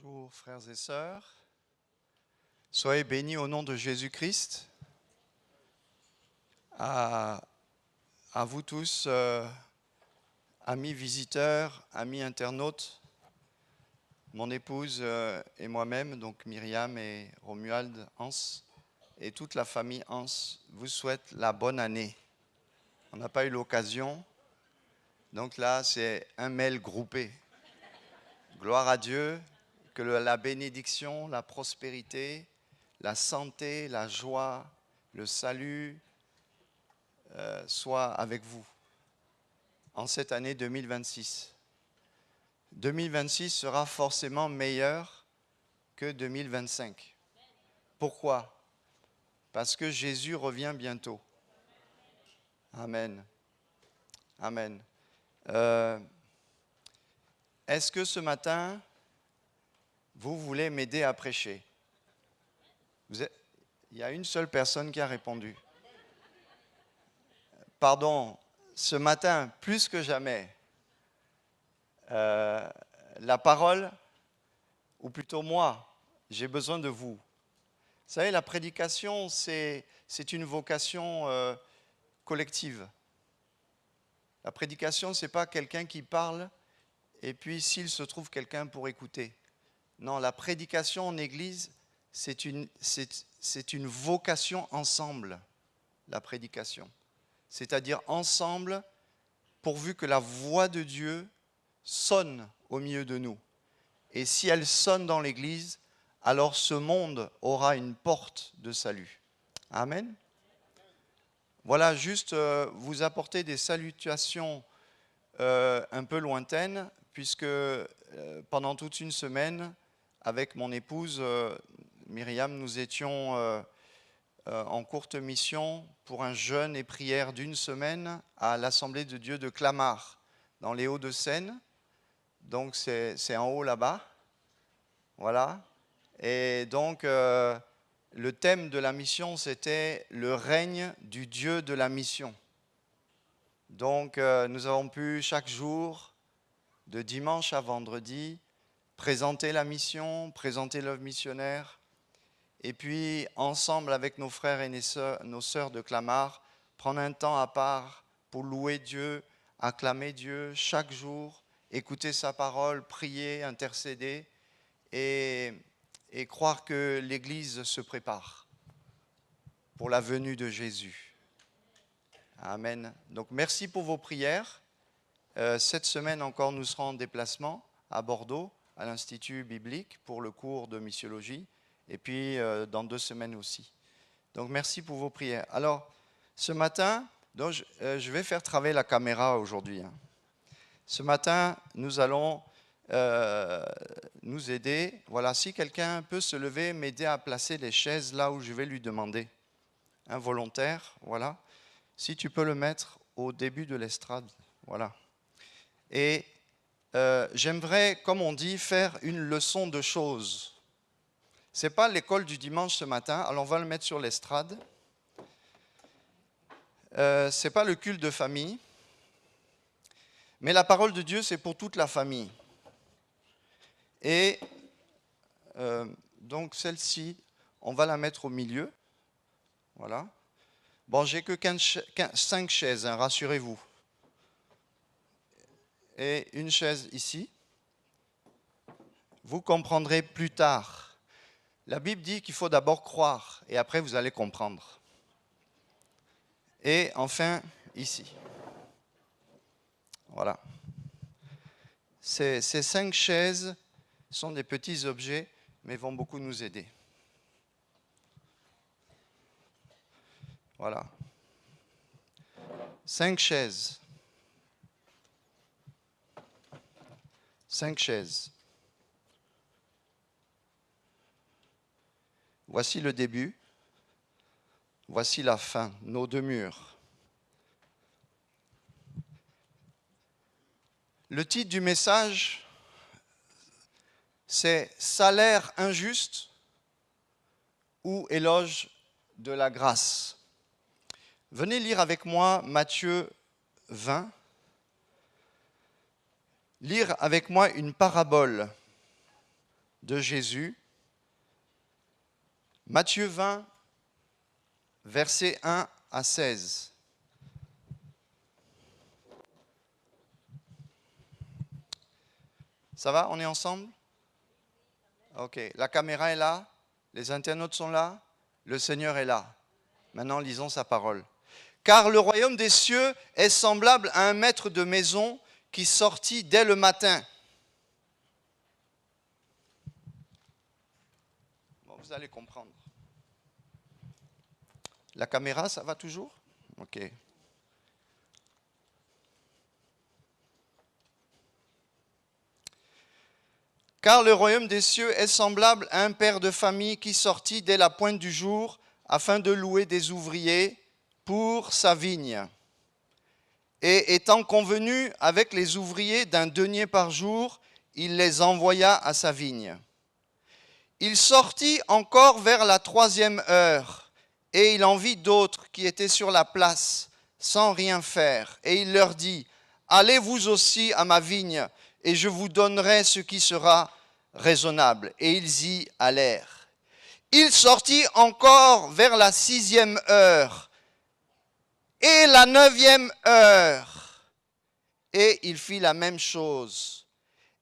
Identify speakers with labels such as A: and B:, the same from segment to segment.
A: Bonjour frères et sœurs, soyez bénis au nom de Jésus-Christ. À vous tous, amis visiteurs, amis internautes, mon épouse et moi-même, donc Myriam et Romuald Hans, et toute la famille Hans, vous souhaite la bonne année. On n'a pas eu l'occasion, donc là c'est un mail groupé. Gloire à Dieu. Que la bénédiction, la prospérité, la santé, la joie, le salut soient avec vous en cette année 2026. 2026 sera forcément meilleur que 2025. Pourquoi? Parce que Jésus revient bientôt. Amen. Amen. Est-ce que ce matin, vous voulez m'aider à prêcher? Il y a une seule personne qui a répondu. Pardon, ce matin, plus que jamais, la parole, ou plutôt moi, j'ai besoin de vous. Vous savez, la prédication, c'est une vocation collective. La prédication, ce n'est pas quelqu'un qui parle et puis s'il se trouve quelqu'un pour écouter. Non, la prédication en Église, c'est une vocation ensemble, la prédication. C'est-à-dire ensemble, pourvu que la voix de Dieu sonne au milieu de nous. Et si elle sonne dans l'Église, alors ce monde aura une porte de salut. Amen. Voilà, juste vous apporter des salutations un peu lointaines, puisque pendant toute une semaine, avec mon épouse Myriam, nous étions en courte mission pour un jeûne et prière d'une semaine à l'Assemblée de Dieu de Clamart, dans les Hauts-de-Seine. Donc c'est en haut là-bas. Voilà. Et donc le thème de la mission, c'était le règne du Dieu de la mission. Donc nous avons pu chaque jour, de dimanche à vendredi, présenter la mission, présenter l'œuvre missionnaire, et puis ensemble avec nos frères et nos sœurs de Clamart, prendre un temps à part pour louer Dieu, acclamer Dieu chaque jour, écouter sa parole, prier, intercéder et croire que l'Église se prépare pour la venue de Jésus. Amen. Donc merci pour vos prières. Cette semaine encore, nous serons en déplacement à Bordeaux, à l'Institut biblique pour le cours de missiologie, et puis dans 2 semaines aussi. Donc merci pour vos prières. Alors, ce matin, donc, je vais faire travailler la caméra aujourd'hui. Ce matin, nous allons nous aider. Voilà, si quelqu'un peut se lever, m'aider à placer les chaises là où je vais lui demander. Un volontaire, voilà. Si tu peux le mettre au début de l'estrade, voilà. Et j'aimerais, comme on dit, faire une leçon de choses. Ce n'est pas l'école du dimanche ce matin, alors on va le mettre sur l'estrade. Ce n'est pas le culte de famille, mais la parole de Dieu, c'est pour toute la famille. Et donc celle-ci, on va la mettre au milieu. Voilà. Bon, j'ai que 5 chaises, hein, rassurez-vous. Et une chaise ici. Vous comprendrez plus tard. La Bible dit qu'il faut d'abord croire et après vous allez comprendre. Et enfin, ici. Voilà. Ces 5 chaises sont des petits objets, mais vont beaucoup nous aider. Voilà. 5 chaises. 5 chaises. Voici le début. Voici la fin, nos 2 murs. Le titre du message, c'est « Salaire injuste ou éloge de la grâce ». Venez lire avec moi Matthieu 20. Lire avec moi une parabole de Jésus. Matthieu 20, versets 1 à 16. Ça va, on est ensemble? Ok, la caméra est là, les internautes sont là, le Seigneur est là. Maintenant, lisons sa parole. Car le royaume des cieux est semblable à un maître de maison qui sortit dès le matin. Bon, vous allez comprendre. La caméra, ça va toujours? Ok. Car le royaume des cieux est semblable à un père de famille qui sortit dès la pointe du jour afin de louer des ouvriers pour sa vigne. Et étant convenu avec les ouvriers d'un denier par jour, il les envoya à sa vigne. Il sortit encore vers la 3e heure, et il en vit d'autres qui étaient sur la place, sans rien faire. Et il leur dit, « Allez vous aussi à ma vigne, et je vous donnerai ce qui sera raisonnable. » Et ils y allèrent. Il sortit encore vers la 6e heure, et la 9e heure, et il fit la même chose.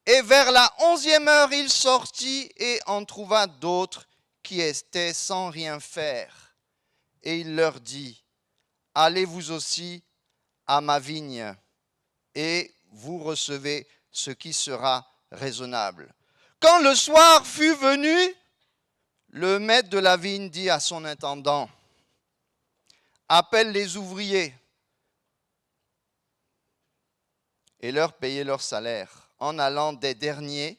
A: Et vers la 11e heure, il sortit et en trouva d'autres qui étaient sans rien faire. Et il leur dit, « Allez vous aussi à ma vigne, et vous recevez ce qui sera raisonnable. » Quand le soir fut venu, le maître de la vigne dit à son intendant, « Appelle les ouvriers et leur payer leur salaire, en allant des derniers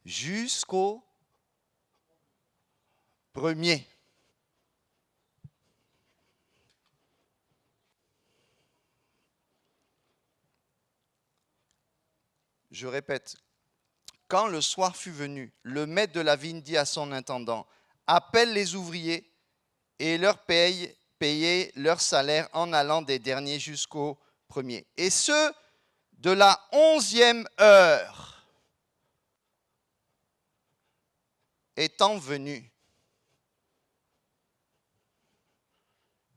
A: jusqu'au premier. » Je répète, quand le soir fut venu, le maître de la vigne dit à son intendant, « Appelle les ouvriers et leur payer leur salaire en allant des derniers jusqu'au premier. » Et ceux de la 11e heure étant venus,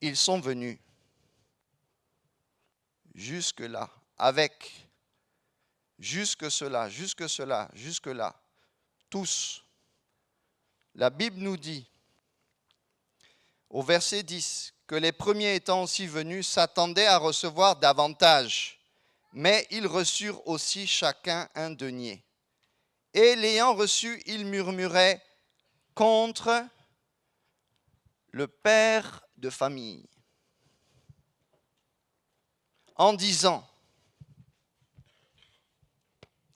A: ils sont venus jusque-là, avec jusque cela, tous. La Bible nous dit, au verset 10, que les premiers étant aussi venus s'attendaient à recevoir davantage, mais ils reçurent aussi chacun un denier. Et l'ayant reçu, ils murmuraient contre le père de famille, en disant,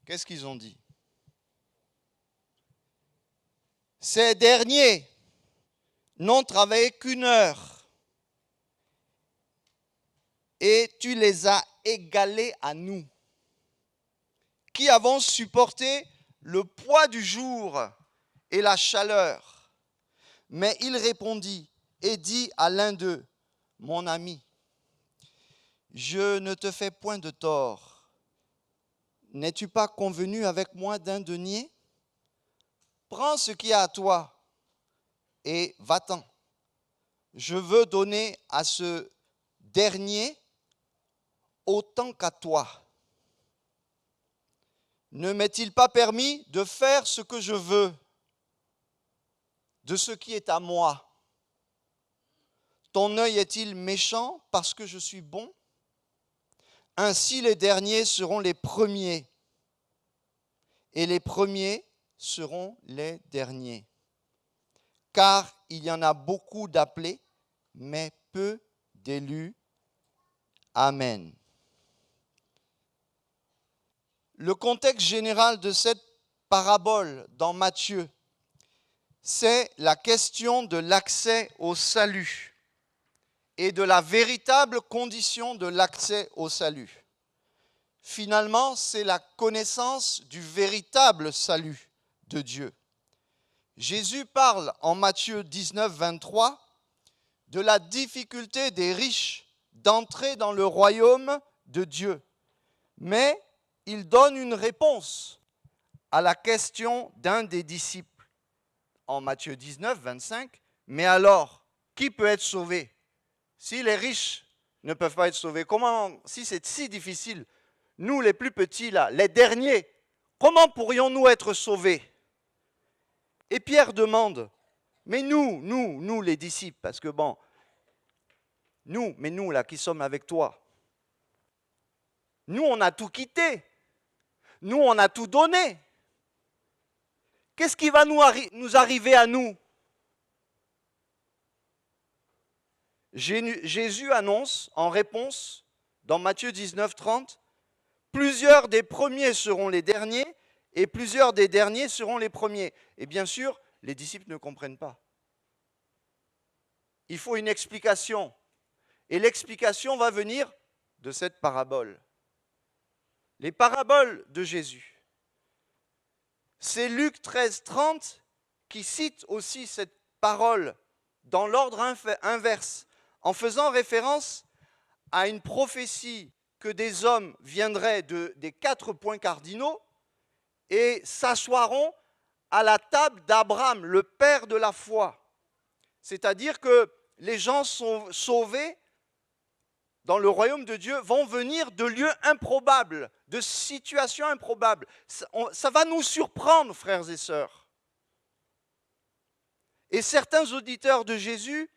A: qu'est-ce qu'ils ont dit? Ces derniers n'ont travaillé qu'1 heure et tu les as égalés à nous, qui avons supporté le poids du jour et la chaleur. Mais il répondit et dit à l'un d'eux, « Mon ami, je ne te fais point de tort. N'es-tu pas convenu avec moi d'un denier? Prends ce qui est à toi et va-t'en. Je veux donner à ce dernier autant qu'à toi. Ne m'est-il pas permis de faire ce que je veux de ce qui est à moi? Ton œil est-il méchant parce que je suis bon? Ainsi les derniers seront les premiers, et les premiers seront les derniers. Car il y en a beaucoup d'appelés, mais peu d'élus. Amen. Le contexte général de cette parabole dans Matthieu, c'est la question de l'accès au salut et de la véritable condition de l'accès au salut. Finalement, c'est la connaissance du véritable salut de Dieu. Jésus parle en Matthieu 19, 23 de la difficulté des riches d'entrer dans le royaume de Dieu. Mais il donne une réponse à la question d'un des disciples. En Matthieu 19, 25, mais alors, qui peut être sauvé? Si les riches ne peuvent pas être sauvés, comment, si c'est si difficile, nous les plus petits là, les derniers, comment pourrions-nous être sauvés? Et Pierre demande, mais nous les disciples, parce que bon, nous là qui sommes avec toi, nous on a tout quitté, nous on a tout donné. Qu'est-ce qui va nous arriver à nous? Jésus annonce en réponse, dans Matthieu 19, 30, plusieurs des premiers seront les derniers et plusieurs des derniers seront les premiers. Et bien sûr, les disciples ne comprennent pas. Il faut une explication. Et l'explication va venir de cette parabole. Les paraboles de Jésus. C'est Luc 13, 30 qui cite aussi cette parole dans l'ordre inverse, en faisant référence à une prophétie que des hommes viendraient des 4 points cardinaux et s'asseoiront à la table d'Abraham, le père de la foi. C'est-à-dire que les gens sont sauvés dans le royaume de Dieu vont venir de lieux improbables, de situations improbables. Ça va nous surprendre, frères et sœurs. Et certains auditeurs de Jésus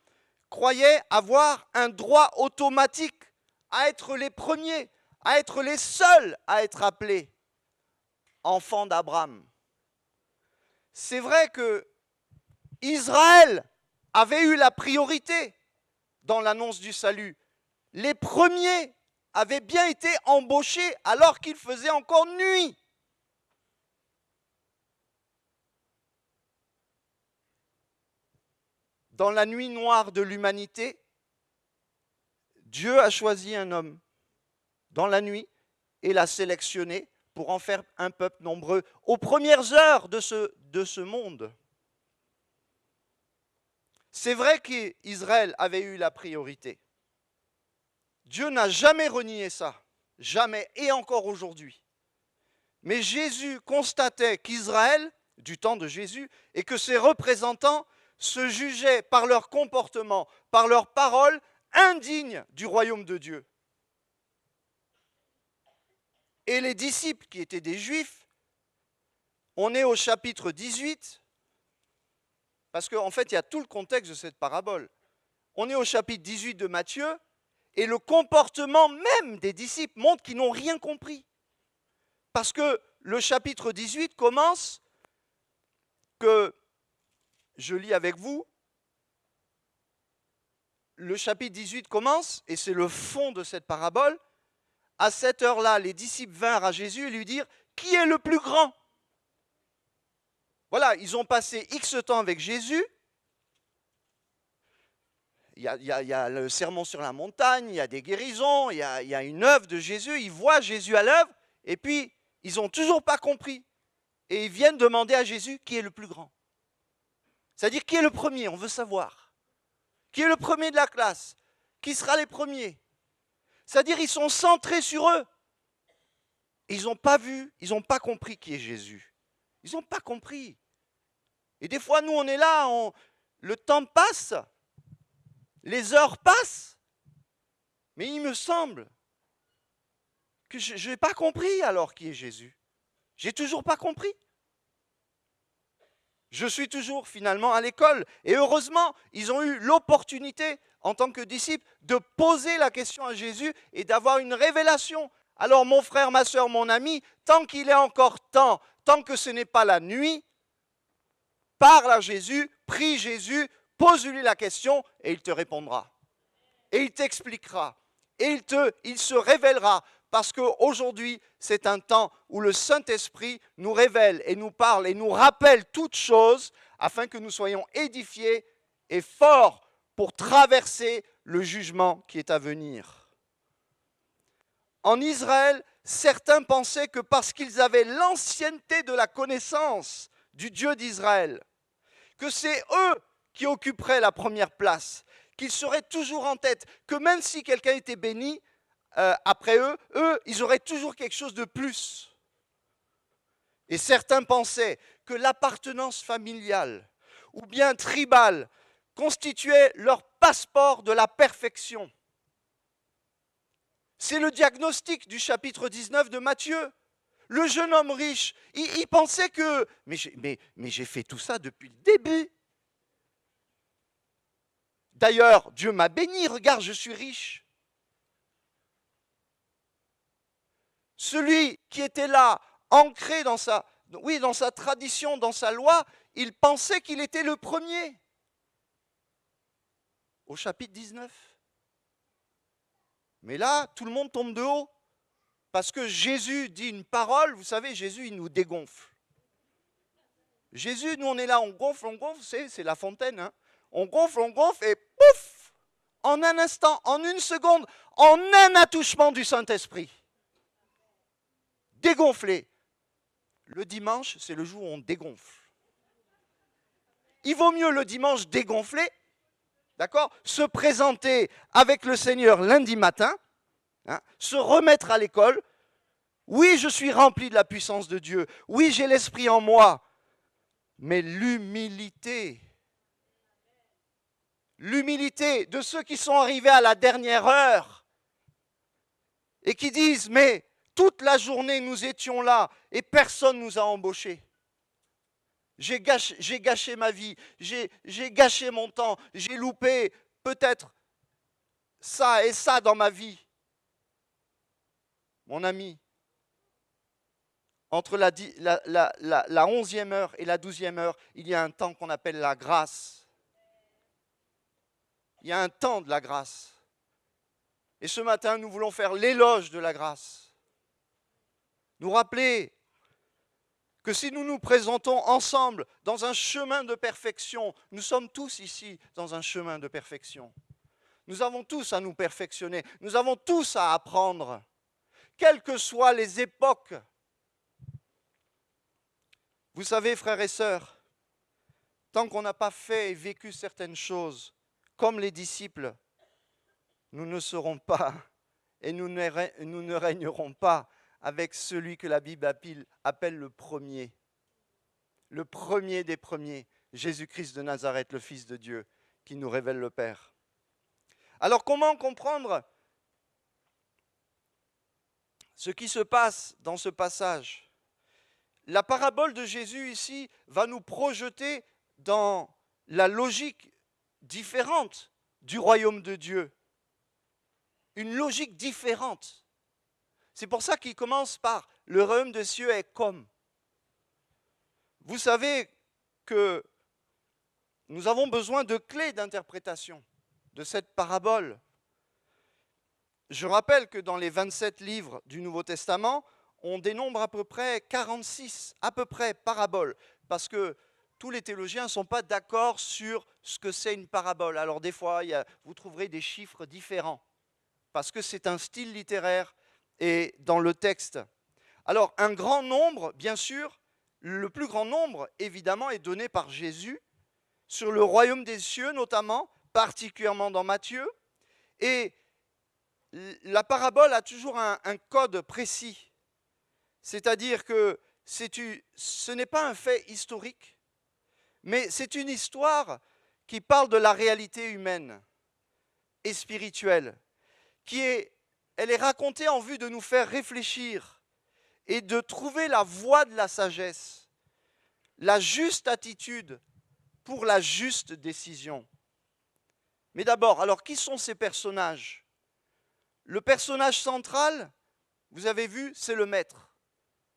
A: croyaient avoir un droit automatique à être les premiers, à être les seuls à être appelés enfants d'Abraham. C'est vrai que Israël avait eu la priorité dans l'annonce du salut. Les premiers avaient bien été embauchés alors qu'il faisait encore nuit. Dans la nuit noire de l'humanité, Dieu a choisi un homme dans la nuit et l'a sélectionné pour en faire un peuple nombreux aux premières heures de ce monde. C'est vrai qu'Israël avait eu la priorité. Dieu n'a jamais renié ça, jamais, et encore aujourd'hui. Mais Jésus constatait qu'Israël, du temps de Jésus, et que ses représentants se jugeaient par leur comportement, par leurs paroles, indignes du royaume de Dieu. Et les disciples, qui étaient des Juifs, on est au chapitre 18, parce qu'en fait, il y a tout le contexte de cette parabole. On est au chapitre 18 de Matthieu, et le comportement même des disciples montre qu'ils n'ont rien compris. Parce que le chapitre 18 commence que, je lis avec vous, le chapitre 18 commence, et c'est le fond de cette parabole. À cette heure-là, les disciples vinrent à Jésus et lui dirent « Qui est le plus grand ?» Voilà, ils ont passé X temps avec Jésus. Il y a le sermon sur la montagne, il y a des guérisons, il y a une œuvre de Jésus. Ils voient Jésus à l'œuvre et puis ils n'ont toujours pas compris. Et ils viennent demander à Jésus qui est le plus grand. C'est-à-dire qui est le premier, on veut savoir. Qui est le premier de la classe? Qui sera les premiers? C'est-à-dire ils sont centrés sur eux. Ils n'ont pas vu, ils n'ont pas compris qui est Jésus. Ils n'ont pas compris. Et des fois, nous, on est là, le temps passe, les heures passent, mais il me semble que je n'ai pas compris alors qui est Jésus. J'ai toujours pas compris. Je suis toujours finalement à l'école. Et heureusement, ils ont eu l'opportunité, en tant que disciples, de poser la question à Jésus et d'avoir une révélation. Alors mon frère, ma soeur, mon ami, tant qu'il est encore temps, tant que ce n'est pas la nuit, parle à Jésus, prie Jésus, pose-lui la question et il te répondra. Et il t'expliquera. Et il se révélera. Parce qu'aujourd'hui, c'est un temps où le Saint-Esprit nous révèle et nous parle et nous rappelle toutes choses afin que nous soyons édifiés et forts pour traverser le jugement qui est à venir. En Israël, certains pensaient que parce qu'ils avaient l'ancienneté de la connaissance du Dieu d'Israël, que c'est eux qui occuperaient la première place, qu'ils seraient toujours en tête, que même si quelqu'un était béni, après eux, ils auraient toujours quelque chose de plus. Et certains pensaient que l'appartenance familiale ou bien tribale constituait leur passeport de la perfection. C'est le diagnostic du chapitre 19 de Matthieu. Le jeune homme riche, il pensait que, mais j'ai fait tout ça depuis le début. D'ailleurs, Dieu m'a béni, regarde, je suis riche. Celui qui était là, ancré dans sa tradition, dans sa loi, il pensait qu'il était le premier. Au chapitre 19. Mais là, tout le monde tombe de haut. Parce que Jésus dit une parole, vous savez, Jésus, il nous dégonfle. Jésus, nous, on est là, on gonfle, c'est la fontaine. Hein. On gonfle, et pouf, en un instant, en une seconde, en un attouchement du Saint-Esprit. Dégonflé. Le dimanche, c'est le jour où on dégonfle. Il vaut mieux le dimanche dégonflé, d'accord, se présenter avec le Seigneur lundi matin, hein, se remettre à l'école. Oui, je suis rempli de la puissance de Dieu. Oui, j'ai l'Esprit en moi. Mais l'humilité de ceux qui sont arrivés à la dernière heure et qui disent, mais toute la journée nous étions là et personne ne nous a embauchés. J'ai gâché ma vie, j'ai gâché mon temps, j'ai loupé peut-être ça et ça dans ma vie. Mon ami, entre la 11e heure et la 12e heure, il y a un temps qu'on appelle la grâce. Il y a un temps de la grâce. Et ce matin, nous voulons faire l'éloge de la grâce. Nous rappeler que si nous nous présentons ensemble dans un chemin de perfection, nous sommes tous ici dans un chemin de perfection. Nous avons tous à nous perfectionner, nous avons tous à apprendre, quelles que soient les époques. Vous savez, frères et sœurs, tant qu'on n'a pas fait et vécu certaines choses, comme les disciples, nous ne serons pas et nous ne régnerons pas avec celui que la Bible appelle le premier des premiers, Jésus-Christ de Nazareth, le Fils de Dieu, qui nous révèle le Père. Alors comment comprendre ce qui se passe dans ce passage? La parabole de Jésus ici va nous projeter dans la logique différente du royaume de Dieu. Une logique différente. C'est pour ça qu'il commence par « le royaume des cieux est comme ». Vous savez que nous avons besoin de clés d'interprétation de cette parabole. Je rappelle que dans les 27 livres du Nouveau Testament, on dénombre à peu près 46 paraboles, parce que tous les théologiens ne sont pas d'accord sur ce que c'est une parabole. Alors des fois, vous trouverez des chiffres différents, parce que c'est un style littéraire et dans le texte. Alors un grand nombre, bien sûr, le plus grand nombre, évidemment, est donné par Jésus, sur le royaume des cieux notamment, particulièrement dans Matthieu, et la parabole a toujours un code précis, c'est-à-dire que ce n'est pas un fait historique, mais c'est une histoire qui parle de la réalité humaine et spirituelle, elle est racontée en vue de nous faire réfléchir et de trouver la voie de la sagesse, la juste attitude pour la juste décision. Mais d'abord, alors qui sont ces personnages? Le personnage central, vous avez vu, c'est le maître.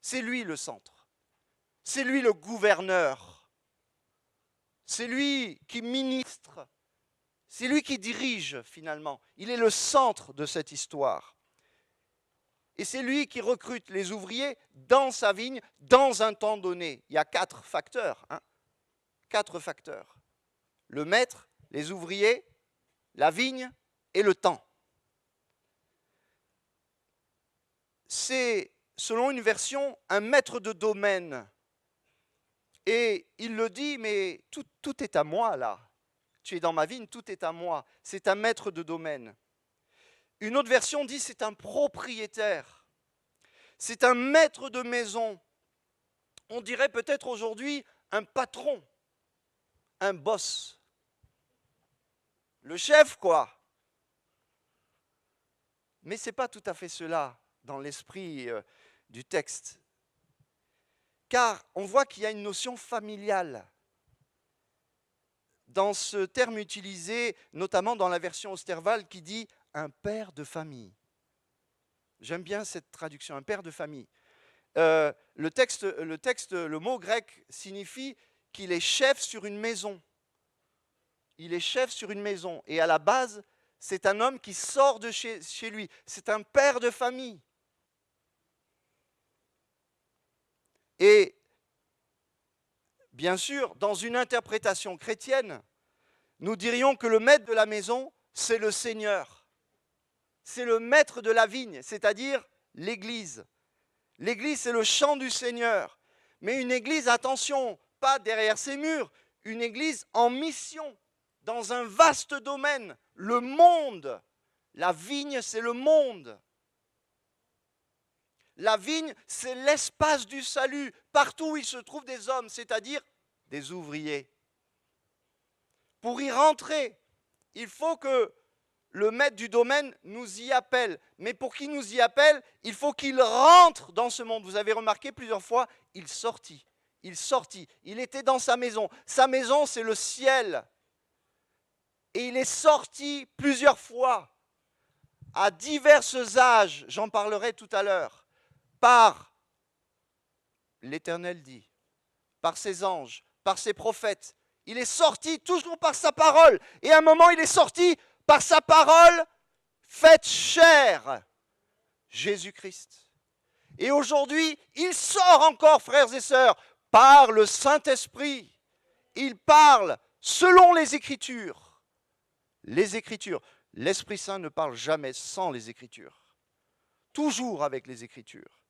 A: C'est lui le centre. C'est lui le gouverneur. C'est lui qui ministre. C'est lui qui dirige finalement. Il est le centre de cette histoire. Et c'est lui qui recrute les ouvriers dans sa vigne, dans un temps donné. Il y a 4 facteurs. 4 facteurs. Le maître, les ouvriers, la vigne et le temps. C'est, selon une version, un maître de domaine. Et il le dit, mais tout est à moi là. Tu es dans ma vigne, tout est à moi. C'est un maître de domaine. Une autre version dit c'est un propriétaire. C'est un maître de maison. On dirait peut-être aujourd'hui un patron, un boss. Le chef, quoi. Mais ce n'est pas tout à fait cela dans l'esprit du texte. Car on voit qu'il y a une notion familiale dans ce terme utilisé, notamment dans la version Osterwald, qui dit « un père de famille ». J'aime bien cette traduction, un père de famille. Le mot grec signifie qu'il est chef sur une maison. Il est chef sur une maison. Et à la base, c'est un homme qui sort de chez lui. C'est un père de famille. Et bien sûr, dans une interprétation chrétienne, nous dirions que le maître de la maison, c'est le Seigneur. C'est le maître de la vigne, c'est-à-dire l'Église. L'Église, c'est le champ du Seigneur. Mais une Église, attention, pas derrière ses murs, une Église en mission, dans un vaste domaine, le monde. La vigne, c'est le monde. La vigne, c'est l'espace du salut, partout où il se trouve des hommes, c'est-à-dire des ouvriers. Pour y rentrer, il faut que le maître du domaine nous y appelle. Mais pour qu'il nous y appelle, il faut qu'il rentre dans ce monde. Vous avez remarqué plusieurs fois, il sortit. Il était dans sa maison. Sa maison, c'est le ciel. Et il est sorti plusieurs fois, à divers âges, j'en parlerai tout à l'heure, par l'Éternel dit, par ses anges, par ses prophètes. Il est sorti toujours par sa parole. Et à un moment, il est sorti par sa parole faite chair, Jésus-Christ. Et aujourd'hui, il sort encore, frères et sœurs, par le Saint-Esprit. Il parle selon les Écritures. Les Écritures. L'Esprit Saint ne parle jamais sans les Écritures. Toujours avec les Écritures.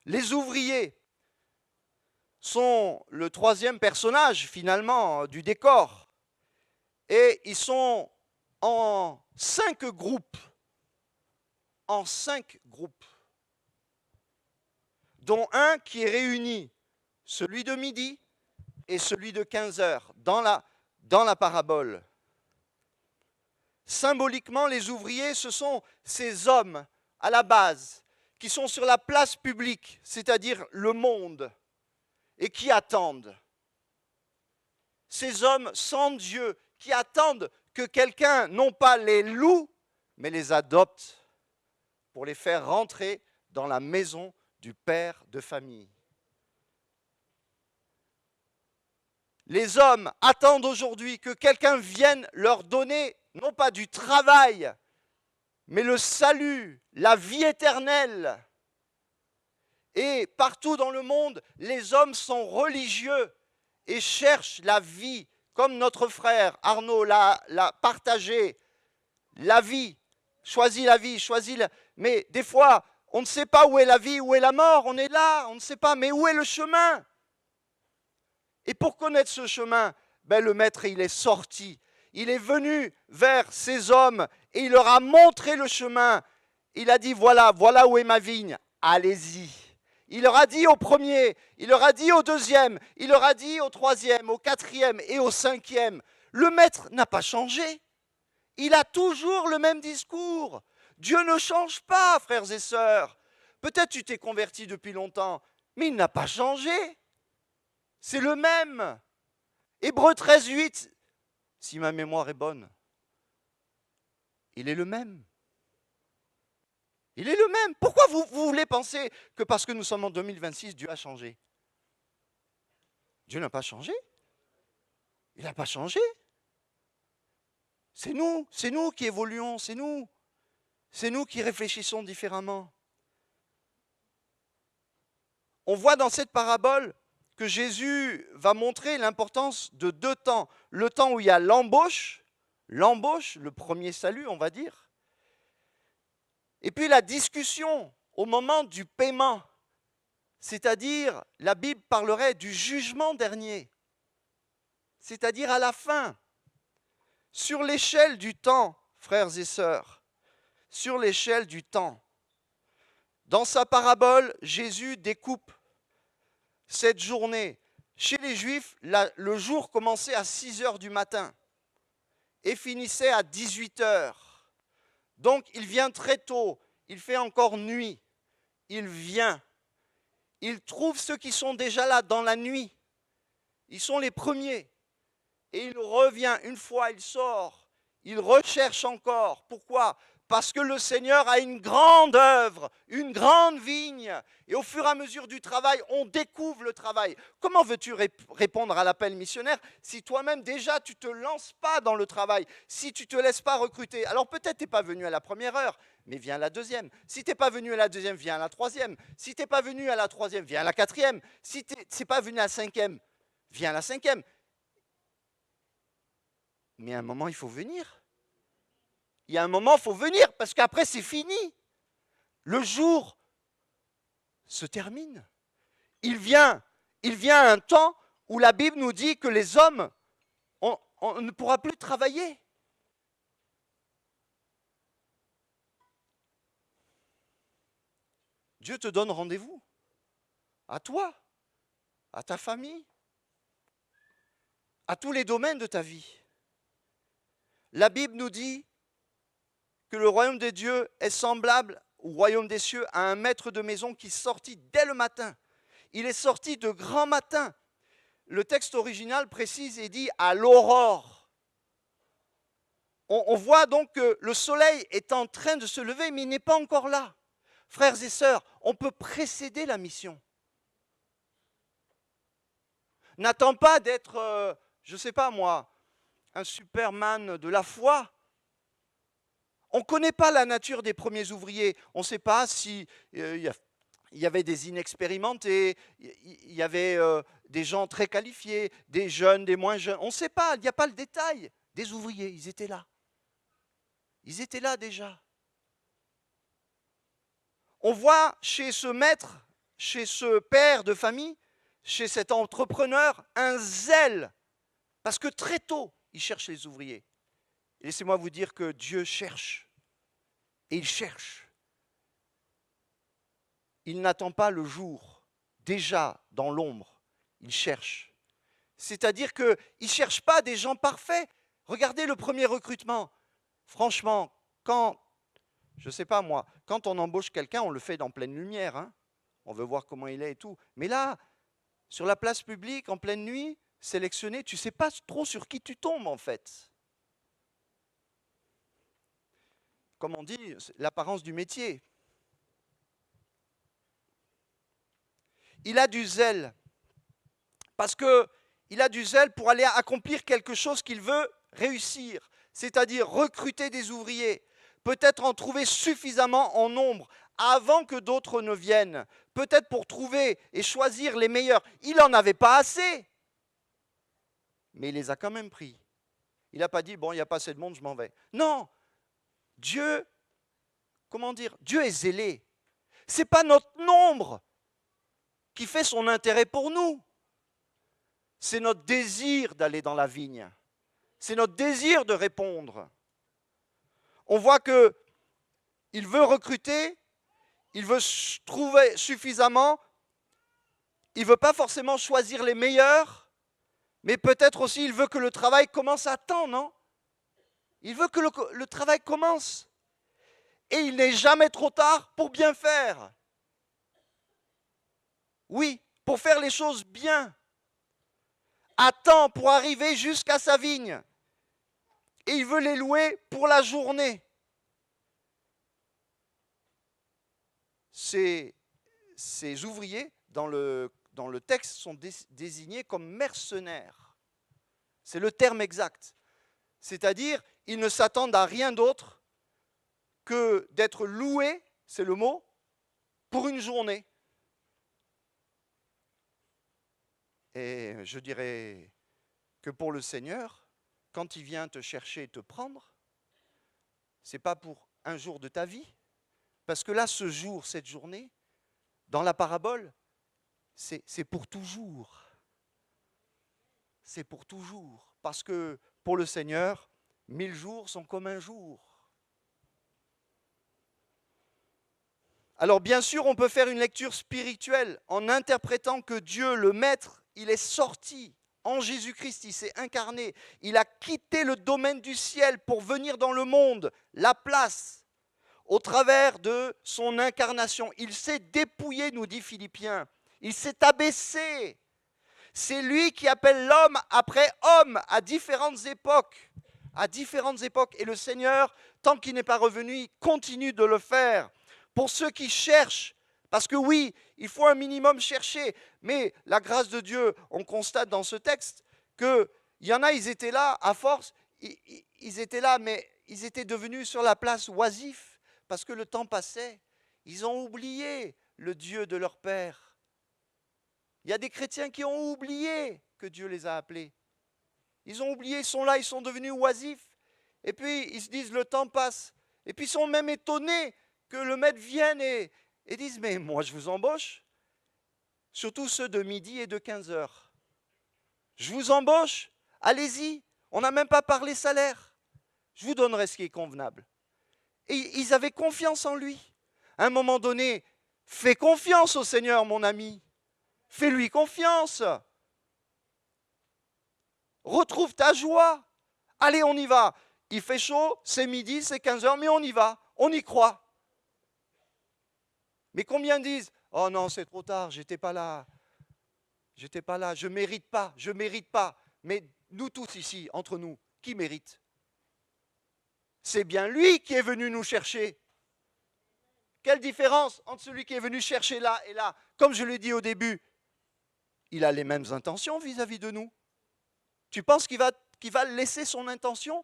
A: Les ouvriers sont le troisième personnage, finalement, du décor. Et ils sont en 5 groupes. En 5 groupes. Dont un qui est réuni, celui de midi et celui de 15 heures, dans la parabole. Symboliquement, les ouvriers, ce sont ces hommes, à la base, qui sont sur la place publique, c'est-à-dire le monde, et qui attendent. Ces hommes sans Dieu, qui attendent que quelqu'un, non pas les loue, mais les adopte pour les faire rentrer dans la maison du père de famille. Les hommes attendent aujourd'hui que quelqu'un vienne leur donner, non pas du travail, mais le salut, la vie éternelle. Et partout dans le monde, les hommes sont religieux et cherchent la vie, comme notre frère Arnaud l'a partagé. La vie, choisis la vie, mais des fois, on ne sait pas où est la vie, où est la mort, on est là, on ne sait pas, mais où est le chemin? Et pour connaître ce chemin, le maître, il est sorti. Il est venu vers ces hommes et il leur a montré le chemin. Il a dit, voilà où est ma vigne, allez-y. Il leur a dit au premier, il leur a dit au deuxième, il leur a dit au troisième, au quatrième et au cinquième. Le maître n'a pas changé. Il a toujours le même discours. Dieu ne change pas, frères et sœurs. Peut-être tu t'es converti depuis longtemps, mais il n'a pas changé. C'est le même. Hébreux 13, 8, si ma mémoire est bonne, il est le même. Il est le même. Pourquoi vous voulez penser que parce que nous sommes en 2026, Dieu a changé? Dieu n'a pas changé. Il n'a pas changé. C'est nous qui évoluons, c'est nous qui réfléchissons différemment. On voit dans cette parabole que Jésus va montrer l'importance de 2 temps. Le temps où il y a l'embauche, le premier salut, on va dire, et puis la discussion au moment du paiement, c'est-à-dire, la Bible parlerait du jugement dernier, c'est-à-dire à la fin. Sur l'échelle du temps, frères et sœurs, sur l'échelle du temps. Dans sa parabole, Jésus découpe cette journée. Chez les Juifs, le jour commençait à 6 heures du matin et finissait à 18 heures. Donc il vient très tôt, il fait encore nuit, il vient, il trouve ceux qui sont déjà là dans la nuit, ils sont les premiers, et il revient, une fois il sort, il recherche encore. Pourquoi ? Parce que le Seigneur a une grande œuvre, une grande vigne. Et au fur et à mesure du travail, on découvre le travail. Comment veux-tu répondre à l'appel missionnaire si toi-même déjà tu ne te lances pas dans le travail, si tu ne te laisses pas recruter? Alors peut-être tu n'es pas venu à la première heure, mais viens à la deuxième. Si tu n'es pas venu à la deuxième, viens à la troisième. Si tu n'es pas venu à la troisième, viens à la quatrième. Si tu n'es pas venu à la cinquième, viens à la cinquième. Mais à un moment, il faut venir. Il y a un moment, il faut venir, parce qu'après, c'est fini. Le jour se termine. Il vient un temps où la Bible nous dit que les hommes, on ne pourra plus travailler. Dieu te donne rendez-vous. À toi, à ta famille, à tous les domaines de ta vie. La Bible nous dit que le royaume des dieux est semblable au royaume des cieux à un maître de maison qui sortit dès le matin. Il est sorti de grand matin. Le texte original précise et dit à l'aurore. On voit donc que le soleil est en train de se lever, mais il n'est pas encore là. Frères et sœurs, on peut précéder la mission. N'attends pas d'être, je ne sais pas moi, un Superman de la foi. On ne connaît pas la nature des premiers ouvriers. On ne sait pas si il y avait des inexpérimentés, il y avait des gens très qualifiés, des jeunes, des moins jeunes. On ne sait pas, il n'y a pas le détail. Des ouvriers, ils étaient là. Ils étaient là déjà. On voit chez ce maître, chez ce père de famille, chez cet entrepreneur, un zèle. Parce que très tôt, il cherche les ouvriers. Laissez-moi vous dire que Dieu cherche. Et il cherche. Il n'attend pas le jour. Déjà dans l'ombre, il cherche. C'est-à-dire qu'il ne cherche pas des gens parfaits. Regardez le premier recrutement. Franchement, je ne sais pas moi, quand on embauche quelqu'un, on le fait dans pleine lumière. Hein. On veut voir comment il est et tout. Mais là, sur la place publique, en pleine nuit, sélectionné, tu ne sais pas trop sur qui tu tombes en fait. Comme on dit, l'apparence du métier. Il a du zèle. Parce qu'il a du zèle pour aller accomplir quelque chose qu'il veut réussir. C'est-à-dire recruter des ouvriers. Peut-être en trouver suffisamment en nombre avant que d'autres ne viennent. Peut-être pour trouver et choisir les meilleurs. Il n'en avait pas assez. Mais il les a quand même pris. Il n'a pas dit, bon, il n'y a pas assez de monde, je m'en vais. Non. Dieu, Dieu est zélé. Ce n'est pas notre nombre qui fait son intérêt pour nous. C'est notre désir d'aller dans la vigne. C'est notre désir de répondre. On voit qu'il veut recruter, il veut trouver suffisamment, il ne veut pas forcément choisir les meilleurs, mais peut-être aussi il veut que le travail commence à temps, non ? Il veut que le travail commence. Et il n'est jamais trop tard pour bien faire. Oui, pour faire les choses bien. À temps pour arriver jusqu'à sa vigne. Et il veut les louer pour la journée. Ces ouvriers, dans le texte, sont désignés comme mercenaires. C'est le terme exact. C'est-à-dire, ils ne s'attendent à rien d'autre que d'être loués, c'est le mot, pour une journée. Et je dirais que pour le Seigneur, quand il vient te chercher et te prendre, ce n'est pas pour un jour de ta vie, parce que là, ce jour, cette journée, dans la parabole, c'est pour toujours. C'est pour toujours. Parce que pour le Seigneur, 1000 jours sont comme un jour. Alors bien sûr, on peut faire une lecture spirituelle en interprétant que Dieu, le Maître, il est sorti en Jésus-Christ, il s'est incarné, il a quitté le domaine du ciel pour venir dans le monde, la place, au travers de son incarnation. Il s'est dépouillé, nous dit Philippiens, il s'est abaissé. C'est lui qui appelle l'homme après homme à différentes époques. À différentes époques. Et le Seigneur, tant qu'il n'est pas revenu, il continue de le faire. Pour ceux qui cherchent, parce que oui, il faut un minimum chercher, mais la grâce de Dieu, on constate dans ce texte qu'il y en a, ils étaient là, à force, ils étaient là, mais ils étaient devenus sur la place oisifs, parce que le temps passait. Ils ont oublié le Dieu de leur Père. Il y a des chrétiens qui ont oublié que Dieu les a appelés. Ils ont oublié, ils sont là, ils sont devenus oisifs. Et puis, ils se disent, le temps passe. Et puis, ils sont même étonnés que le maître vienne et disent, mais moi, je vous embauche. Surtout ceux de midi et de 15 heures. Je vous embauche, allez-y. On n'a même pas parlé salaire. Je vous donnerai ce qui est convenable. Et ils avaient confiance en lui. À un moment donné, fais confiance au Seigneur, mon ami. Fais-lui confiance. Retrouve ta joie. Allez, on y va. Il fait chaud, c'est midi, c'est 15 heures, mais on y va. On y croit. Mais combien disent, oh non, c'est trop tard, j'étais pas là, je mérite pas. Mais nous tous ici, entre nous, qui mérite? C'est bien lui qui est venu nous chercher. Quelle différence entre celui qui est venu chercher là et là? Comme je l'ai dit au début, il a les mêmes intentions vis-à-vis de nous. Tu penses qu'il va laisser son intention?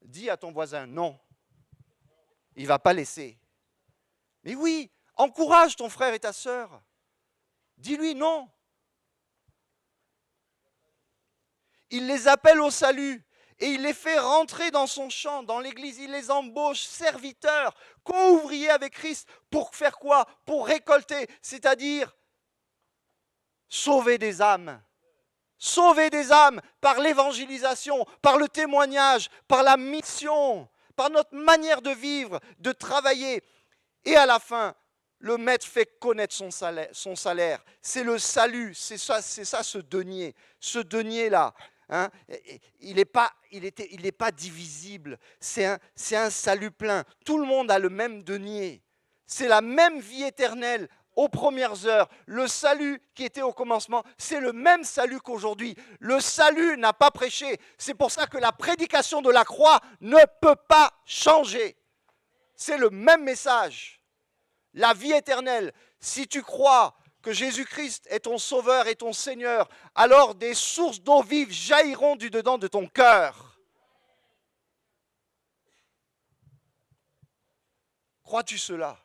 A: Dis à ton voisin, non. Il ne va pas laisser. Mais oui, encourage ton frère et ta sœur. Dis-lui non. Il les appelle au salut et il les fait rentrer dans son champ, dans l'église. Il les embauche serviteurs, co-ouvriers avec Christ. Pour faire quoi? Pour récolter, c'est-à-dire sauver des âmes. Sauver des âmes par l'évangélisation, par le témoignage, par la mission, par notre manière de vivre, de travailler. Et à la fin, le maître fait connaître son salaire. C'est le salut, c'est ça ce denier. Ce denier-là, hein, il n'est pas divisible. C'est un salut plein. Tout le monde a le même denier. C'est la même vie éternelle. Aux premières heures, le salut qui était au commencement, c'est le même salut qu'aujourd'hui. Le salut n'a pas prêché. C'est pour ça que la prédication de la croix ne peut pas changer. C'est le même message. La vie éternelle. Si tu crois que Jésus-Christ est ton sauveur et ton Seigneur, alors des sources d'eau vive jailliront du dedans de ton cœur. Crois-tu cela?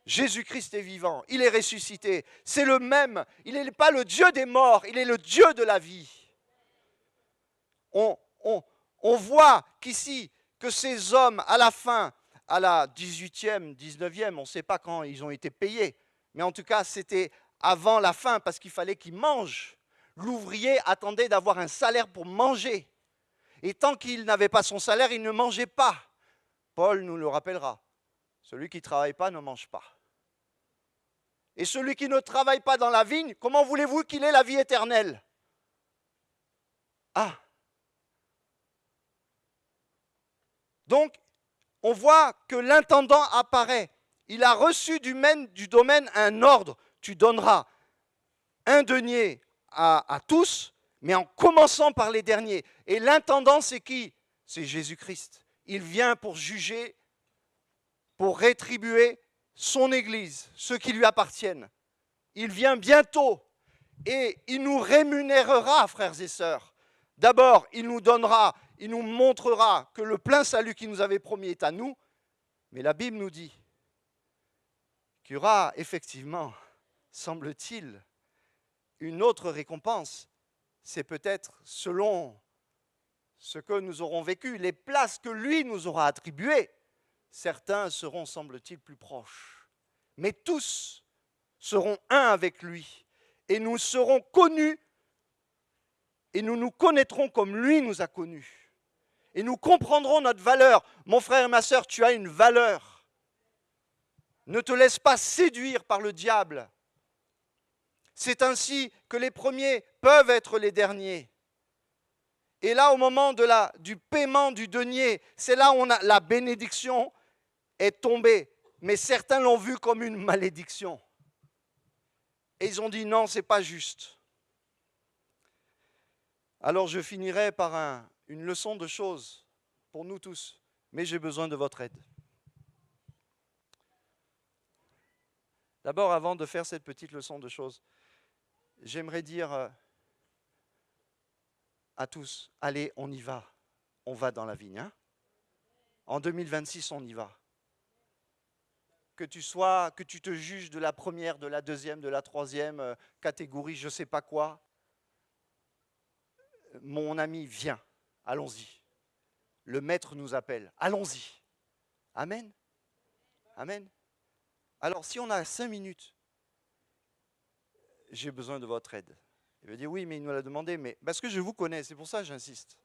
A: Jésus-Christ est vivant, il est ressuscité, c'est le même, il n'est pas le Dieu des morts, il est le Dieu de la vie. On voit qu'ici, que ces hommes, à la fin, à la 18e, 19e, on ne sait pas quand ils ont été payés, mais en tout cas, c'était avant la fin, parce qu'il fallait qu'ils mangent. L'ouvrier attendait d'avoir un salaire pour manger. Et tant qu'il n'avait pas son salaire, il ne mangeait pas. Paul nous le rappellera. Celui qui ne travaille pas ne mange pas. Et celui qui ne travaille pas dans la vigne, comment voulez-vous qu'il ait la vie éternelle? Ah. Donc, on voit que l'intendant apparaît. Il a reçu du domaine un ordre. Tu donneras un denier à tous, mais en commençant par les derniers. Et l'intendant, c'est qui? C'est Jésus-Christ. Il vient pour juger, pour rétribuer son Église, ceux qui lui appartiennent. Il vient bientôt et il nous rémunérera, frères et sœurs. D'abord, il nous donnera, il nous montrera que le plein salut qu'il nous avait promis est à nous. Mais la Bible nous dit qu'il y aura effectivement, semble-t-il, une autre récompense. C'est peut-être selon ce que nous aurons vécu, les places que lui nous aura attribuées. Certains seront, semble-t-il, plus proches. Mais tous seront un avec lui. Et nous serons connus et nous nous connaîtrons comme lui nous a connus. Et nous comprendrons notre valeur. Mon frère et ma sœur, tu as une valeur. Ne te laisse pas séduire par le diable. C'est ainsi que les premiers peuvent être les derniers. Et là, au moment du paiement du denier, c'est là où la bénédiction est tombée. Mais certains l'ont vu comme une malédiction. Et ils ont dit non, ce n'est pas juste. Alors je finirai par une leçon de choses pour nous tous. Mais j'ai besoin de votre aide. D'abord, avant de faire cette petite leçon de choses, j'aimerais dire à tous, allez, on y va. On va dans la vigne. Hein? En 2026, on y va. Que tu te juges de la première, de la deuxième, de la troisième catégorie, je ne sais pas quoi. Mon ami, viens, allons-y. Le maître nous appelle, allons-y. Amen. Amen. Alors, si on a 5 minutes, j'ai besoin de votre aide. Il va dire, oui, mais il nous l'a demandé, mais parce que je vous connais, c'est pour ça que j'insiste.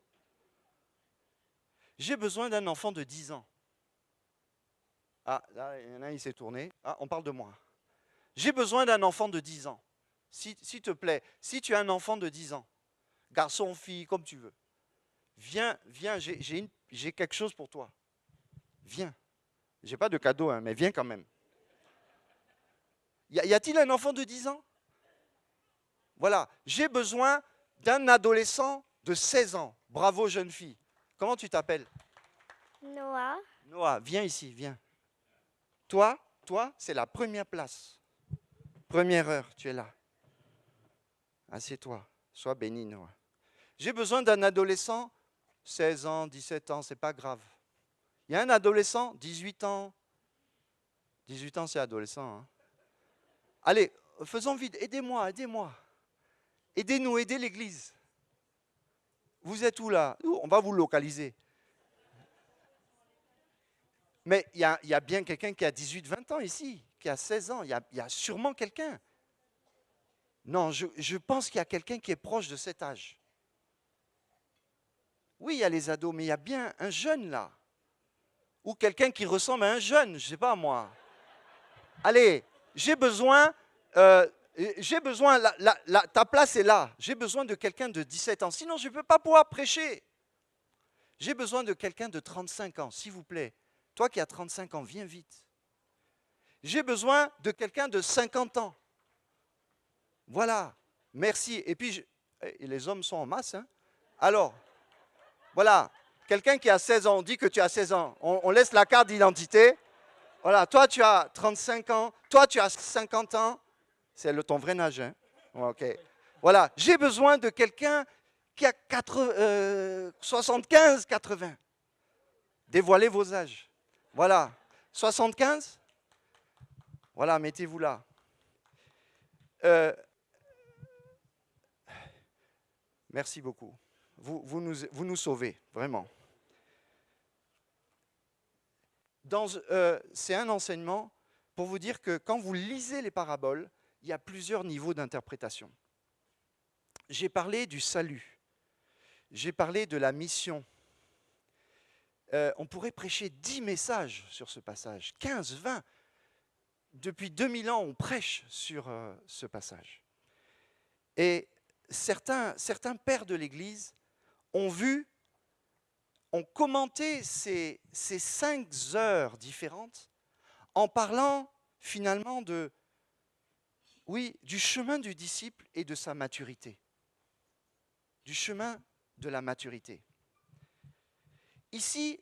A: J'ai besoin d'un enfant de 10 ans. Ah, là, il y en a un, il s'est tourné. Ah, on parle de moi. J'ai besoin d'un enfant de 10 ans. S'il te plaît, si tu as un enfant de 10 ans, garçon, fille, comme tu veux, viens, j'ai quelque chose pour toi. Viens. Je n'ai pas de cadeau, hein, mais viens quand même. Y a-t-il un enfant de 10 ans? Voilà, j'ai besoin d'un adolescent de 16 ans. Bravo, jeune fille. Comment tu t'appelles?
B: Noah.
A: Noah, viens ici, viens. Toi, c'est la première place. Première heure, tu es là. Assieds-toi. Sois béni, Noah. J'ai besoin d'un adolescent, 16 ans, 17 ans, c'est pas grave. Il y a un adolescent, 18 ans. 18 ans, c'est adolescent. Hein. Allez, faisons vite. Aidez-moi. Aidez-nous, aidez l'Église. Vous êtes où là? On va vous localiser. Mais il y a bien quelqu'un qui a 18-20 ans ici, qui a 16 ans. Il y a sûrement quelqu'un. Non, je pense qu'il y a quelqu'un qui est proche de cet âge. Oui, il y a les ados, mais il y a bien un jeune là. Ou quelqu'un qui ressemble à un jeune, je ne sais pas moi. Allez, j'ai besoin, ta place est là. J'ai besoin de quelqu'un de 17 ans. Sinon, je ne peux pas pouvoir prêcher. J'ai besoin de quelqu'un de 35 ans, s'il vous plaît. Toi qui as 35 ans, viens vite. J'ai besoin de quelqu'un de 50 ans. Voilà, merci. Et puis, les hommes sont en masse. Hein. Alors, voilà, quelqu'un qui a 16 ans, on dit que tu as 16 ans. On laisse la carte d'identité. Voilà, toi tu as 35 ans, toi tu as 50 ans. C'est ton vrai âge. Hein. Ok. Voilà, j'ai besoin de quelqu'un qui a 75, 80. Dévoilez vos âges. Voilà. 75? Voilà, mettez-vous là. Merci beaucoup. Vous nous sauvez, vraiment. C'est un enseignement pour vous dire que quand vous lisez les paraboles, il y a plusieurs niveaux d'interprétation. J'ai parlé du salut. J'ai parlé de la mission. On pourrait prêcher 10 messages sur ce passage, 15, 20. Depuis 2000 ans, on prêche sur ce passage. Et certains pères de l'Église ont commenté ces 5 heures différentes en parlant finalement du chemin du disciple et de sa maturité. Du chemin de la maturité. Ici,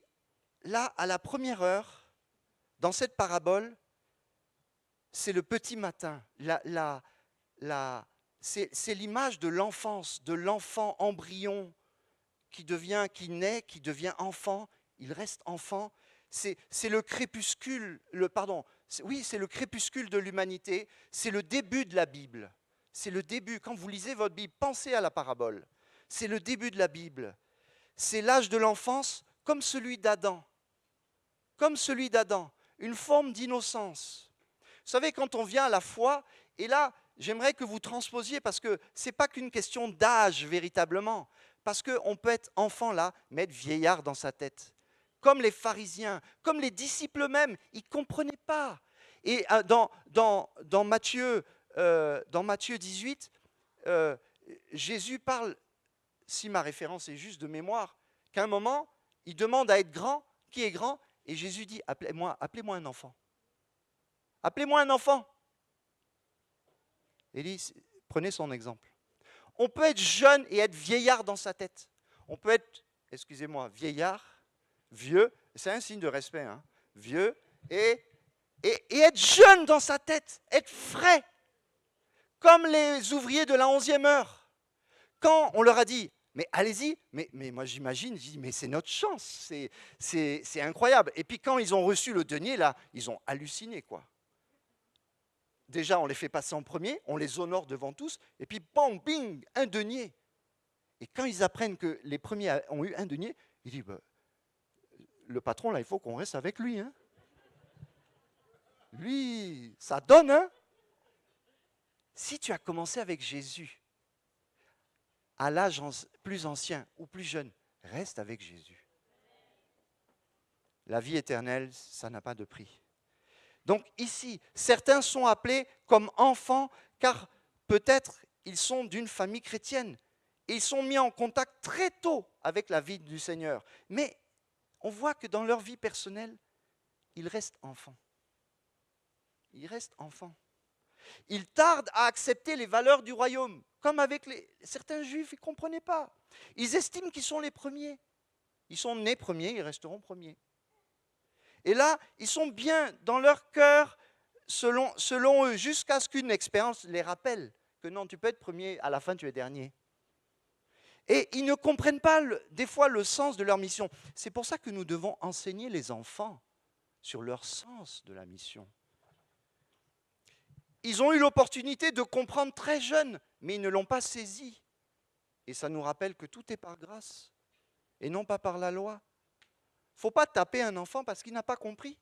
A: là, à la première heure, dans cette parabole, c'est le petit matin. C'est l'image de l'enfance, de l'enfant embryon qui naît, qui devient enfant, il reste enfant. C'est le crépuscule, c'est le crépuscule de l'humanité, c'est le début de la Bible. C'est le début. Quand vous lisez votre Bible, pensez à la parabole. C'est le début de la Bible. C'est l'âge de l'enfance comme celui d'Adam. Comme celui d'Adam. Une forme d'innocence. Vous savez, quand on vient à la foi, et là, j'aimerais que vous transposiez, parce que ce n'est pas qu'une question d'âge véritablement.
C: Parce qu'on peut être enfant là, mais être vieillard dans sa tête. Comme les pharisiens, comme les disciples même, ils ne comprenaient pas. Et dans Matthieu 18, Jésus parle, si ma référence est juste de mémoire, qu'à un moment, il demande à être grand. Qui est grand? Et Jésus dit, appelez-moi un enfant. Appelez-moi un enfant. Il dit, prenez son exemple. On peut être jeune et être vieillard dans sa tête. On peut être, excusez-moi, vieillard, vieux, c'est un signe de respect, hein, vieux, et être jeune dans sa tête, être frais, comme les ouvriers de la 11e heure. Quand on leur a dit, mais allez-y, mais moi j'imagine, je dis, mais c'est notre chance, c'est incroyable. Et puis quand ils ont reçu le denier, là, ils ont halluciné, quoi. Déjà, on les fait passer en premier, on les honore devant tous, et puis, bang, bing, un denier. Et quand ils apprennent que les premiers ont eu un denier, ils disent, bah, le patron, là, il faut qu'on reste avec lui. Hein. Lui, ça donne. Hein. Si tu as commencé avec Jésus, à l'âge plus ancien ou plus jeune, reste avec Jésus. La vie éternelle, ça n'a pas de prix. Donc ici, certains sont appelés comme enfants, car peut-être ils sont d'une famille chrétienne. Et ils sont mis en contact très tôt avec la vie du Seigneur. Mais on voit que dans leur vie personnelle, ils restent enfants. Ils restent enfants. Ils tardent à accepter les valeurs du royaume. Comme avec certains juifs, ils ne comprenaient pas. Ils estiment qu'ils sont les premiers. Ils sont nés premiers, ils resteront premiers. Et là, ils sont bien dans leur cœur, selon eux, jusqu'à ce qu'une expérience les rappelle que non, tu peux être premier, à la fin tu es dernier. Et ils ne comprennent pas des fois le sens de leur mission. C'est pour ça que nous devons enseigner les enfants sur leur sens de la mission. Ils ont eu l'opportunité de comprendre très jeunes, mais ils ne l'ont pas saisi. Et ça nous rappelle que tout est par grâce et non pas par la loi. Il ne faut pas taper un enfant parce qu'il n'a pas compris.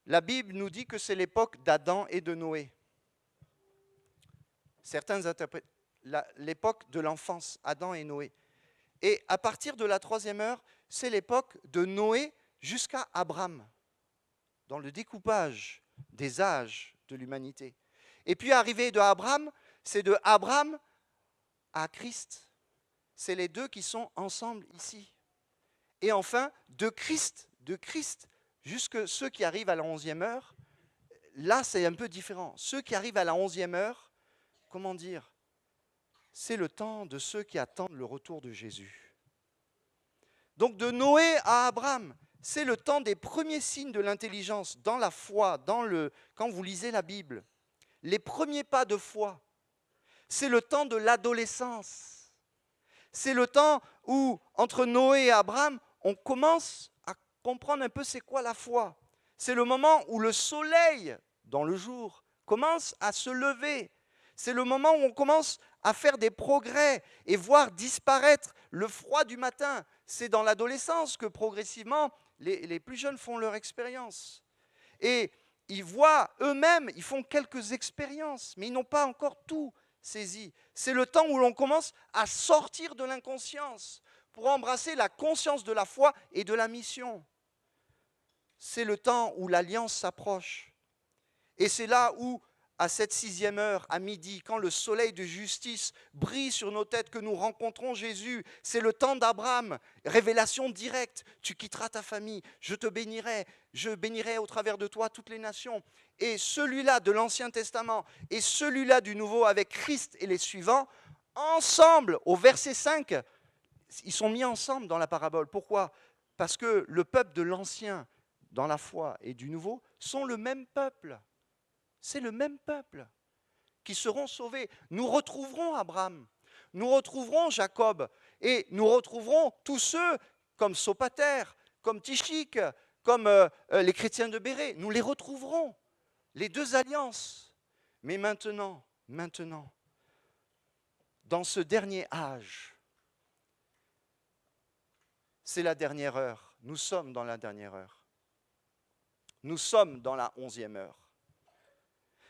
C: La Bible nous dit que c'est l'époque d'Adam et de Noé. Certains interprètent l'époque de l'enfance, Adam et Noé. Et à partir de la 3e heure, c'est l'époque de Noé jusqu'à Abraham, dans le découpage des âges de l'humanité. Et puis arrivé de Abraham, c'est de Abraham à Christ. C'est les deux qui sont ensemble ici. Et enfin, de Christ jusque ceux qui arrivent à la 11e heure, là c'est un peu différent. Ceux qui arrivent à la 11e heure, comment dire, c'est le temps de ceux qui attendent le retour de Jésus. Donc de Noé à Abraham, c'est le temps des premiers signes de l'intelligence, dans la foi, quand vous lisez la Bible. Les premiers pas de foi. C'est le temps de l'adolescence. C'est le temps où, entre Noé et Abraham, on commence à comprendre un peu c'est quoi la foi. C'est le moment où le soleil, dans le jour, commence à se lever. C'est le moment où on commence à faire des progrès et voir disparaître le froid du matin. C'est dans l'adolescence que progressivement, les plus jeunes font leur expérience. Et ils voient eux-mêmes, ils font quelques expériences, mais ils n'ont pas encore tout saisi. C'est le temps où l'on commence à sortir de l'inconscience pour embrasser la conscience de la foi et de la mission. C'est le temps où l'alliance s'approche. Et c'est là où, à cette 6e heure, à midi, quand le soleil de justice brille sur nos têtes, que nous rencontrons Jésus, c'est le temps d'Abraham, révélation directe, tu quitteras ta famille, je te bénirai, je bénirai au travers de toi toutes les nations. Et celui-là de l'Ancien Testament et celui-là du Nouveau avec Christ et les suivants, ensemble, au verset 5, ils sont mis ensemble dans la parabole. Pourquoi? Parce que le peuple de l'Ancien, dans la foi, et du Nouveau, sont le même peuple. C'est le même peuple qui seront sauvés. Nous retrouverons Abraham, nous retrouverons Jacob, et nous retrouverons tous ceux comme Sopater, comme Tichik, comme les chrétiens de Bérée. Nous les retrouverons, les deux alliances. Mais maintenant, dans ce dernier âge, c'est la dernière heure. Nous sommes dans la dernière heure. Nous sommes dans la 11e heure.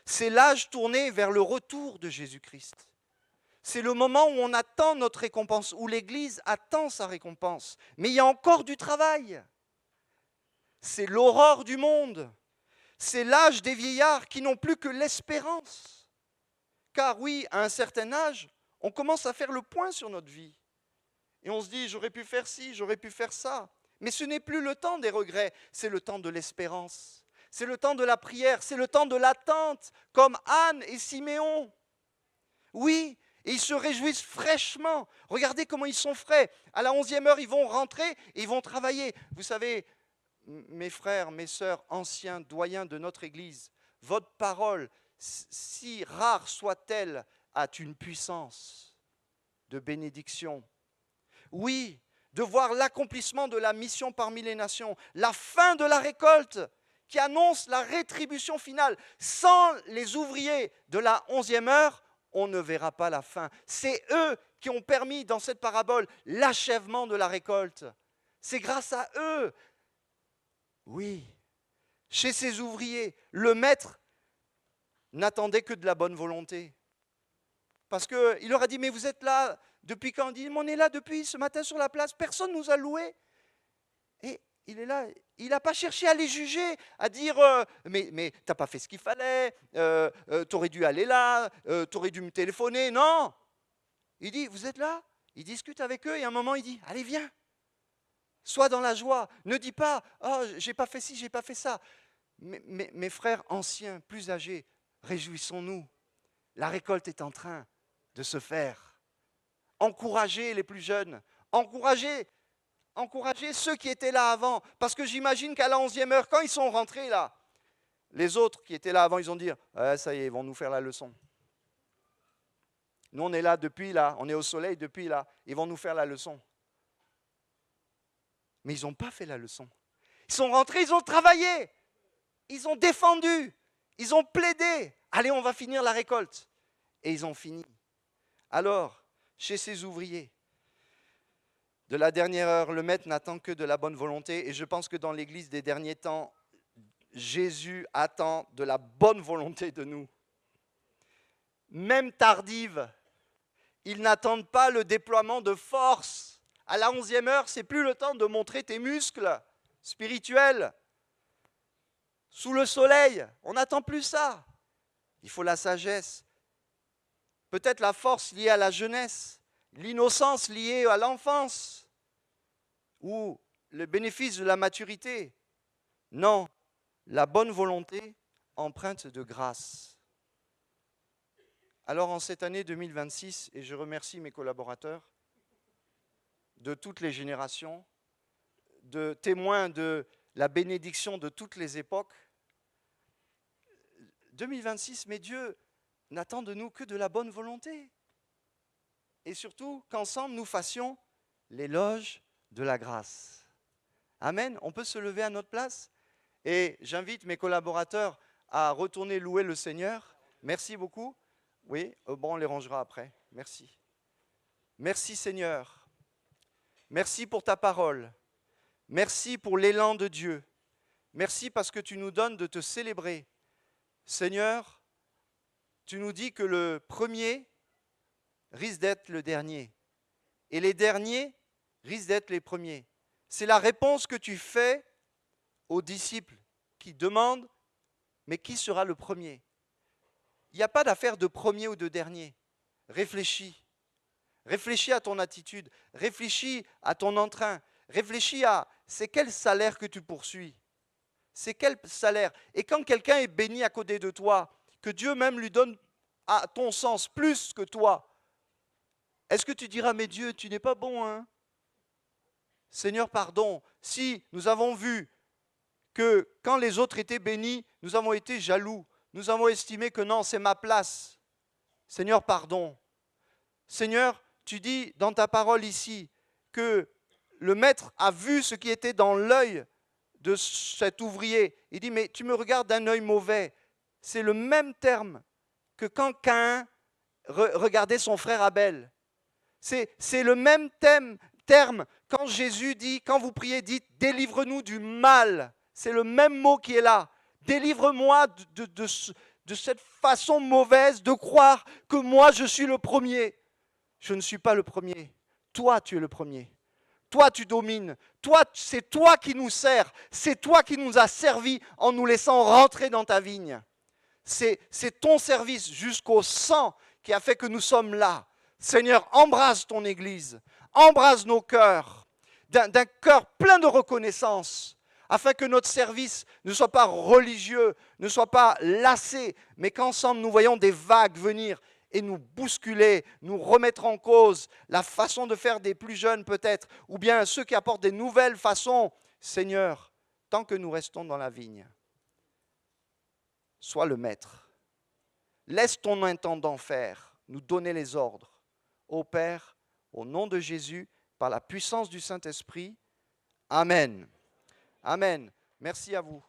C: C'est l'âge tourné vers le retour de Jésus-Christ. C'est le moment où on attend notre récompense, où l'Église attend sa récompense. Mais il y a encore du travail. C'est l'aurore du monde. C'est l'âge des vieillards qui n'ont plus que l'espérance. Car oui, à un certain âge, on commence à faire le point sur notre vie. Et on se dit, j'aurais pu faire ci, j'aurais pu faire ça. Mais ce n'est plus le temps des regrets, c'est le temps de l'espérance. C'est le temps de la prière, c'est le temps de l'attente, comme Anne et Siméon. Oui, et ils se réjouissent fraîchement. Regardez comment ils sont frais. À la 11e heure, ils vont rentrer et ils vont travailler. Vous savez, mes frères, mes sœurs, anciens doyens de notre Église, votre parole, si rare soit-elle, a une puissance de bénédiction. Oui, de voir l'accomplissement de la mission parmi les nations, la fin de la récolte qui annonce la rétribution finale. Sans les ouvriers de la 11e heure, on ne verra pas la fin. C'est eux qui ont permis dans cette parabole l'achèvement de la récolte. C'est grâce à eux. Oui, chez ces ouvriers, le maître n'attendait que de la bonne volonté. Parce qu'il leur a dit, mais vous êtes là depuis quand? Il dit, on est là depuis ce matin sur la place, personne ne nous a loués. Et il est là, il n'a pas cherché à les juger, à dire, mais tu n'as pas fait ce qu'il fallait, tu aurais dû aller là, tu aurais dû me téléphoner. Non, il dit, vous êtes là, il discute avec eux et à un moment il dit, allez viens, sois dans la joie, ne dis pas, oh j'ai pas fait ci, j'ai pas fait ça. Mes frères anciens, plus âgés, réjouissons-nous, la récolte est en train de se faire. Encouragez les plus jeunes, encouragez ceux qui étaient là avant, parce que j'imagine qu'à la 11e heure, quand ils sont rentrés là, les autres qui étaient là avant, ils ont dit, ça y est, ils vont nous faire la leçon. Nous, on est là depuis là, on est au soleil depuis là, ils vont nous faire la leçon. Mais ils n'ont pas fait la leçon. Ils sont rentrés, ils ont travaillé, ils ont défendu, ils ont plaidé. Allez, on va finir la récolte. Et ils ont fini. Alors, chez ces ouvriers, de la dernière heure, le maître n'attend que de la bonne volonté. Et je pense que dans l'Église des derniers temps, Jésus attend de la bonne volonté de nous. Même tardive, ils n'attendent pas le déploiement de force. À la 11e heure, ce n'est plus le temps de montrer tes muscles spirituels. Sous le soleil, on n'attend plus ça. Il faut la sagesse. Peut-être la force liée à la jeunesse, l'innocence liée à l'enfance, ou le bénéfice de la maturité. Non, la bonne volonté empreinte de grâce. Alors en cette année 2026, et je remercie mes collaborateurs de toutes les générations, de témoins de la bénédiction de toutes les époques, 2026, mais Dieu n'attend de nous que de la bonne volonté. Et surtout, qu'ensemble, nous fassions l'éloge de la grâce. Amen. On peut se lever à notre place et j'invite mes collaborateurs à retourner louer le Seigneur. Merci beaucoup. Oui, bon, on les rangera après. Merci. Merci Seigneur. Merci pour ta parole. Merci pour l'élan de Dieu. Merci parce que tu nous donnes de te célébrer. Seigneur, tu nous dis que le premier risque d'être le dernier. Et les derniers risquent d'être les premiers. C'est la réponse que tu fais aux disciples qui demandent, mais qui sera le premier? Il n'y a pas d'affaire de premier ou de dernier. Réfléchis. Réfléchis à ton attitude. Réfléchis à ton entrain. Réfléchis à c'est quel salaire que tu poursuis. C'est quel salaire? Et quand quelqu'un est béni à côté de toi, que Dieu même lui donne à ton sens plus que toi, est-ce que tu diras, mais Dieu, tu n'es pas bon, hein? Seigneur, pardon, si nous avons vu que quand les autres étaient bénis, nous avons été jaloux, nous avons estimé que non, c'est ma place. Seigneur, pardon. Seigneur, tu dis dans ta parole ici que le maître a vu ce qui était dans l'œil de cet ouvrier. Il dit, mais tu me regardes d'un œil mauvais. C'est le même terme que quand Caïn regardait son frère Abel. C'est le même terme quand Jésus dit, quand vous priez, dites « délivre-nous du mal ». C'est le même mot qui est là. Délivre-moi de cette façon mauvaise de croire que moi je suis le premier. je ne suis pas le premier. Toi, tu es le premier. Toi, tu domines. Toi, c'est toi qui nous sers. C'est toi qui nous as servi en nous laissant rentrer dans ta vigne. C'est ton service jusqu'au sang qui a fait que nous sommes là. Seigneur, embrase ton Église. Embrase nos cœurs d'un cœur plein de reconnaissance, afin que notre service ne soit pas religieux, ne soit pas lassé, mais qu'ensemble nous voyons des vagues venir et nous bousculer, nous remettre en cause la façon de faire des plus jeunes peut-être, ou bien ceux qui apportent des nouvelles façons. Seigneur, tant que nous restons dans la vigne, sois le maître. Laisse ton intendant faire, nous donner les ordres. Ô Père, au nom de Jésus, par la puissance du Saint-Esprit, Amen. Amen. Merci à vous.